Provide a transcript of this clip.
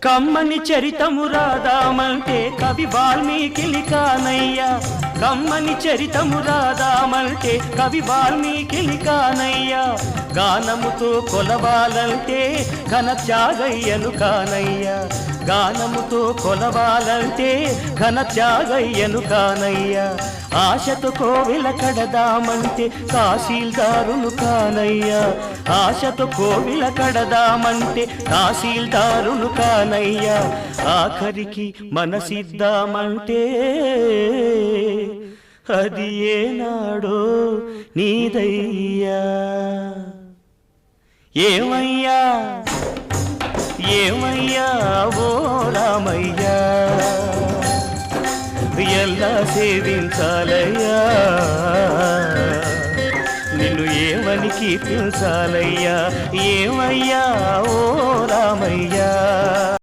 కమ్మని చరితము రాదామంటే కవి వాల్మీకి కానయ్యా కమ్మని చరితము రాదామంటే కవి వాల్మీకి కానయ్యా గానముతో కొలవాలంటే ఘన త్యాగయ్యను కానయ్యా గానముతో కొలవాలంటే ఘన త్యాగయ్యను కానయ్యా ఆశతో కోవెల కడదామంటే తహసీల్దారును కానయ్యా ఆశతో కోవెల కడదామంటే తహసీల్దారును కానయ్యా ఆఖరికి మనసిద్దామంటే అది ఏనాడో నీదయ్యా ఏమయ్యా ఏమయ్యా ఓ రామయ్యా ఎలా సేవించాలయ్యా నిన్ను ఏమని కీర్తించాలయ్యా ఏమయ్యా ఓ రామయ్యా